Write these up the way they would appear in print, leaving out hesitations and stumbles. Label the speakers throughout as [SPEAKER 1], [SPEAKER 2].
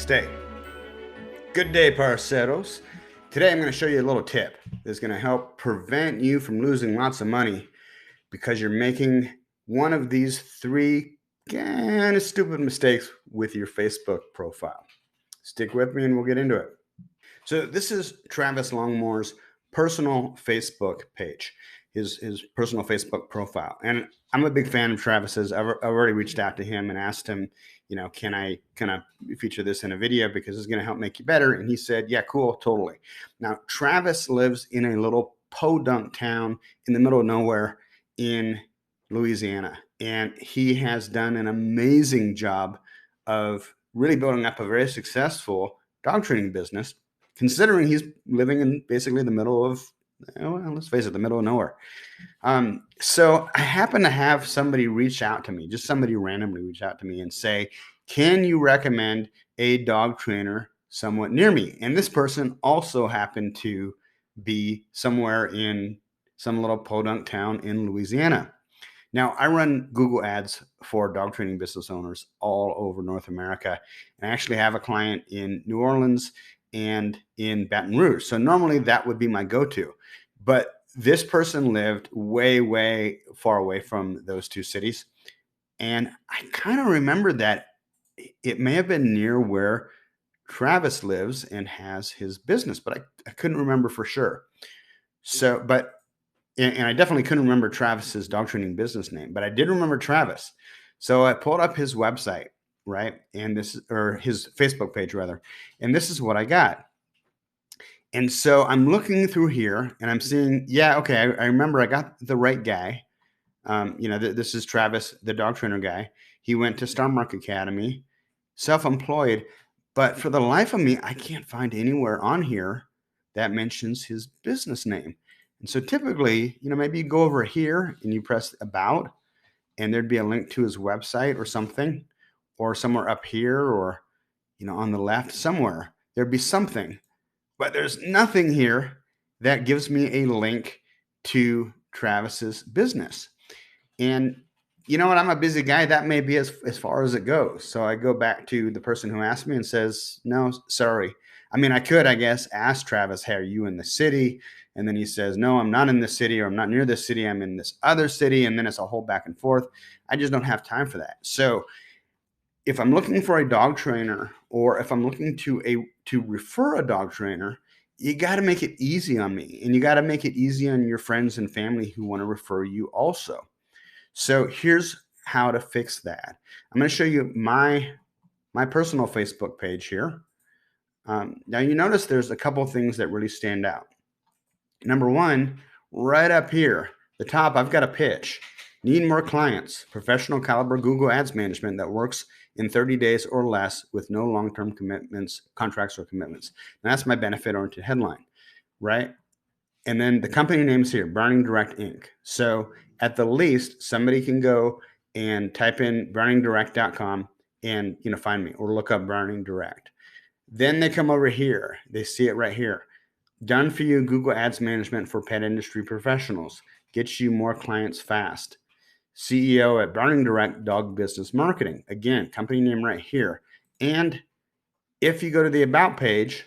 [SPEAKER 1] Stay. Good day, parceros. Today I'm going to show you a little tip that's going to help prevent you from losing lots of money because you're making one of these three kind of stupid mistakes with your Facebook profile. Stick with me and we'll get into it. So this is Travis Longmore's personal Facebook page, his personal Facebook profile. And I'm a big fan of Travis's. I've already reached out to him and asked him, can I feature this in a video because it's going to help make you better? And he said, yeah, cool, totally. Now, Travis lives in a little podunk town in the middle of nowhere in Louisiana. And he has done an amazing job of really building up a very successful dog training business, considering he's living in basically the middle of, let's face it, the middle of nowhere. So I happen to have somebody reach out to me, just somebody randomly reach out to me and say, can you recommend a dog trainer somewhat near me? And this person also happened to be somewhere in some little podunk town in Louisiana. Now, I run Google ads for dog training business owners all over North America. And I actually have a client in New Orleans and in Baton Rouge. So normally that would be my go-to. But this person lived way, way far away from those two cities. And I kind of remembered that it may have been near where Travis lives and has his business, but I couldn't remember for sure. So, and I definitely couldn't remember Travis's dog training business name, but I did remember Travis. So I pulled up his website, right? And or his Facebook page rather. And this is what I got. And so I'm looking through here and I'm seeing, yeah, okay, I remember I got the right guy. This is Travis, the dog trainer guy. He went to Star Mark Academy, self-employed, but for the life of me, I can't find anywhere on here that mentions his business name. And so typically, maybe you go over here and you press about and there'd be a link to his website or something, or somewhere up here or, on the left somewhere, there'd be something. But there's nothing here that gives me a link to Travis's business. And you know what? I'm a busy guy. That may be as far as it goes. So I go back to the person who asked me and says, no, sorry. I mean, I could, I guess, ask Travis, hey, are you in the city? And then he says, no, I'm not in the city, or I'm not near this city. I'm in this other city. And then it's a whole back and forth. I just don't have time for that. So if I'm looking for a dog trainer, or if I'm looking to refer a dog trainer, you got to make it easy on me, and you got to make it easy on your friends and family who want to refer you also. So here's how to fix that. I'm going to show you my personal Facebook page here. Now you notice there's a couple of things that really stand out. Number one, right up here, the top, I've got a pitch. Need more clients, professional caliber Google Ads management that works in 30 days or less with no long-term commitments, contracts or commitments. Now that's my benefit-oriented headline, right? And then the company name's here, Browning Direct Inc. So at the least, somebody can go and type in browningdirect.com and find me, or look up Browning Direct. Then they come over here. They see it right here. Done for you Google Ads management for pet industry professionals. Gets you more clients fast. CEO at Browning Direct Dog Business Marketing. Again, company name right here. And if you go to the About page,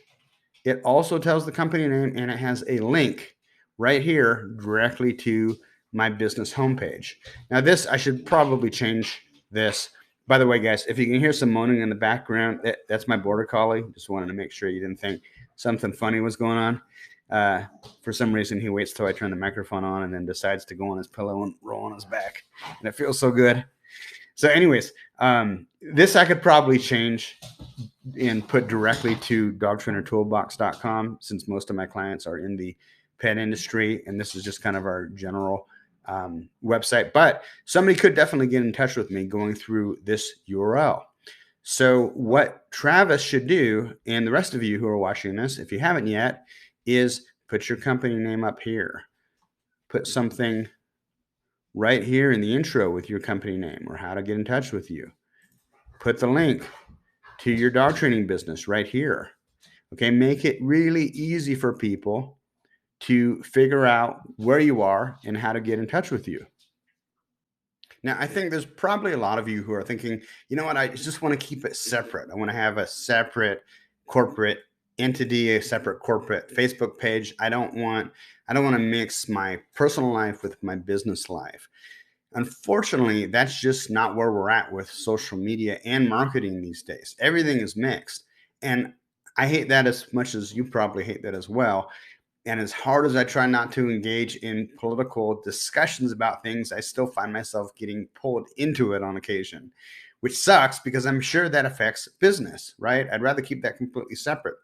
[SPEAKER 1] it also tells the company name, and it has a link right here directly to my business homepage. Now this, I should probably change this. By the way, guys, if you can hear some moaning in the background, that's my border collie. Just wanted to make sure you didn't think something funny was going on. For some reason, he waits till I turn the microphone on and then decides to go on his pillow and roll on his back. And it feels so good. So anyways, this I could probably change and put directly to dogtrainertoolbox.com, since most of my clients are in the pet industry. And this is just kind of our general website. But somebody could definitely get in touch with me going through this URL. So what Travis should do, and the rest of you who are watching this, if you haven't yet, is put your company name up here. Put something right here in the intro with your company name or how to get in touch with you. Put the link to your dog training business right here. Okay, make it really easy for people to figure out where you are and how to get in touch with you. Now, I think there's probably a lot of you who are thinking, you know what, I just want to keep it separate. I want to have a separate corporate entity, a separate corporate Facebook page. I don't want to mix my personal life with my business life. Unfortunately, that's just not where we're at with social media and marketing these days. Everything is mixed. And I hate that as much as you probably hate that as well. And as hard as I try not to engage in political discussions about things, I still find myself getting pulled into it on occasion, which sucks because I'm sure that affects business, right? I'd rather keep that completely separate.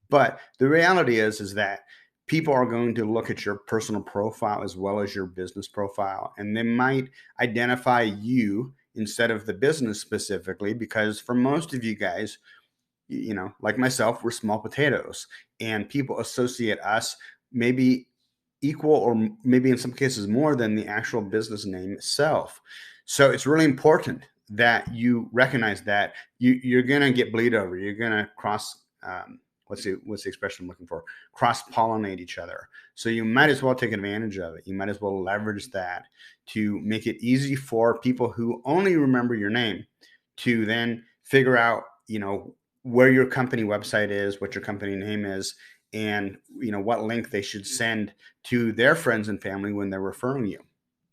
[SPEAKER 1] But the reality is that people are going to look at your personal profile as well as your business profile, and they might identify you instead of the business specifically, because for most of you guys, like myself, we're small potatoes, and people associate us maybe equal or maybe in some cases more than the actual business name itself. So it's really important that you recognize that you're going to get bleed over. You're going to cross, what's the expression I'm looking for? Cross pollinate each other. So you might as well take advantage of it. You might as well leverage that to make it easy for people who only remember your name to then figure out, where your company website is, what your company name is, and what link they should send to their friends and family when they're referring you.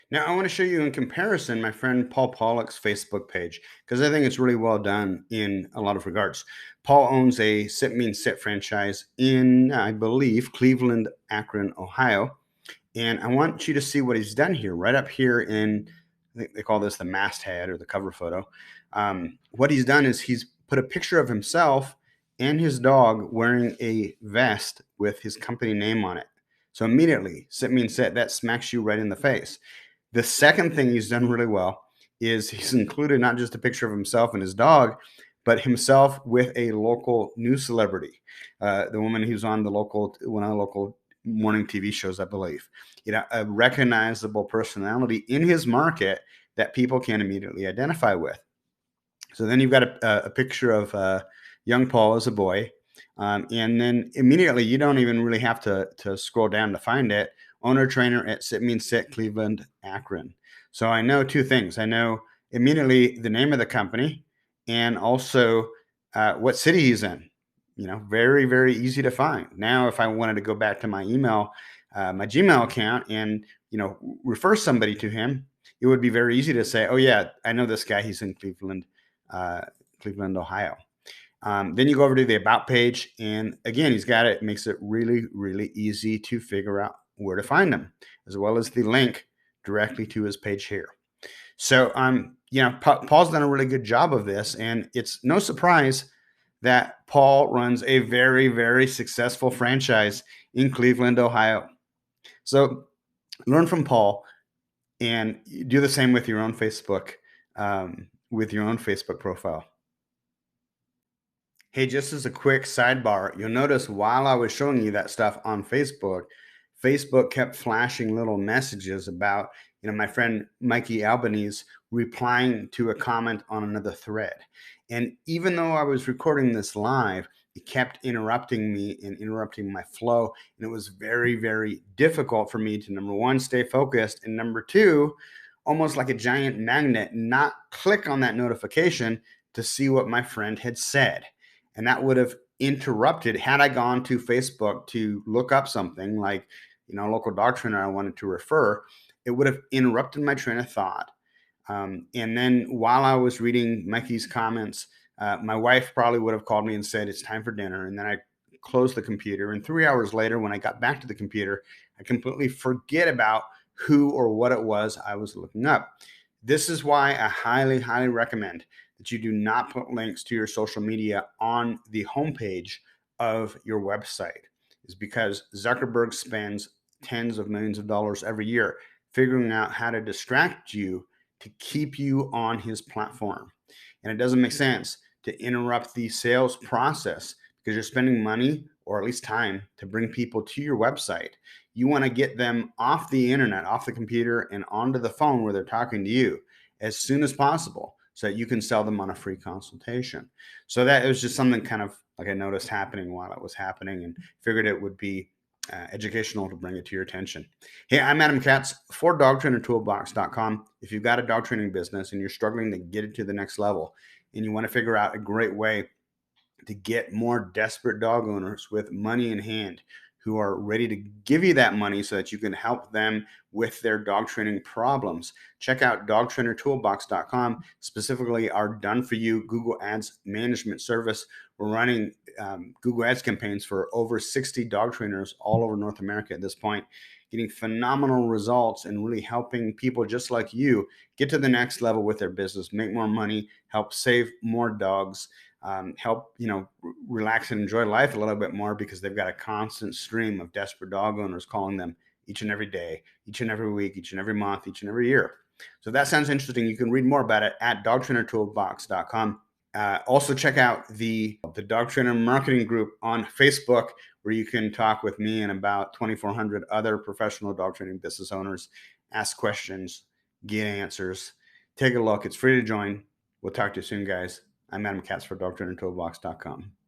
[SPEAKER 1] Now, I want to show you in comparison my friend Paul Pollock's Facebook page because I think it's really well done in a lot of regards. Paul owns a Sit Means Sit franchise in, I believe, Cleveland, Akron, Ohio. And I want you to see what he's done here, right up here in, I think they call this the masthead or the cover photo. What he's done is he's put a picture of himself and his dog wearing a vest with his company name on it. So immediately, Sit Means Sit, that smacks you right in the face. The second thing he's done really well is he's included not just a picture of himself and his dog, but himself with a local news celebrity, the woman who's on one of the local morning TV shows, I believe. A recognizable personality in his market that people can immediately identify with. So then you've got a picture of young Paul as a boy. And then immediately, you don't even really have to scroll down to find it. Owner trainer at Sit Means Sit, Cleveland, Akron. So I know two things. I know immediately the name of the company and also what city he's in. Very, very easy to find. Now, if I wanted to go back to my my Gmail account and, refer somebody to him, it would be very easy to say, oh, yeah, I know this guy. He's in Cleveland, Cleveland, Ohio. Then you go over to the About page, and again, he's got it. Makes it really, really easy to figure out where to find him, as well as the link directly to his page here. So, Paul's done a really good job of this, and it's no surprise that Paul runs a very, very successful franchise in Cleveland, Ohio. So, learn from Paul and do the same with your own Facebook, profile. Hey, just as a quick sidebar, you'll notice while I was showing you that stuff on Facebook, Facebook kept flashing little messages about, my friend Mikey Albanese replying to a comment on another thread. And even though I was recording this live, it kept interrupting me and interrupting my flow. And it was very, very difficult for me to, number one, stay focused, and number two, almost like a giant magnet, not click on that notification to see what my friend had said. And that would have interrupted had I gone to Facebook to look up something like, a local dog trainer I wanted to refer. It would have interrupted my train of thought. And then while I was reading Mikey's comments, my wife probably would have called me and said, it's time for dinner. And then I closed the computer. And 3 hours later, when I got back to the computer, I completely forget about who or what it was I was looking up. This is why I highly, highly recommend that you do not put links to your social media on the homepage of your website, is because Zuckerberg spends tens of millions of dollars every year figuring out how to distract you to keep you on his platform. And it doesn't make sense to interrupt the sales process because you're spending money or at least time to bring people to your website. You want to get them off the internet, off the computer, and onto the phone where they're talking to you as soon as possible so that you can sell them on a free consultation. So that it was just something kind of like I noticed happening while it was happening and figured it would be educational to bring it to your attention. Hey, I'm Adam Katz for dogtrainertoolbox.com. If you've got a dog training business and you're struggling to get it to the next level and you want to figure out a great way to get more desperate dog owners with money in hand who are ready to give you that money so that you can help them with their dog training problems, check out dogtrainertoolbox.com, specifically our done for you Google Ads management service. We're running Google Ads campaigns for over 60 dog trainers all over North America at this point, getting phenomenal results and really helping people just like you get to the next level with their business, make more money, help save more dogs, help relax and enjoy life a little bit more because they've got a constant stream of desperate dog owners calling them each and every day, each and every week, each and every month, each and every year. So if that sounds interesting, you can read more about it at dogtrainertoolbox.com. Also check out the Dog Trainer Marketing Group on Facebook, where you can talk with me and about 2,400 other professional dog training business owners, ask questions, get answers. Take a look. It's free to join. We'll talk to you soon, guys. I'm Adam Katz for dogtrainertoolbox.com.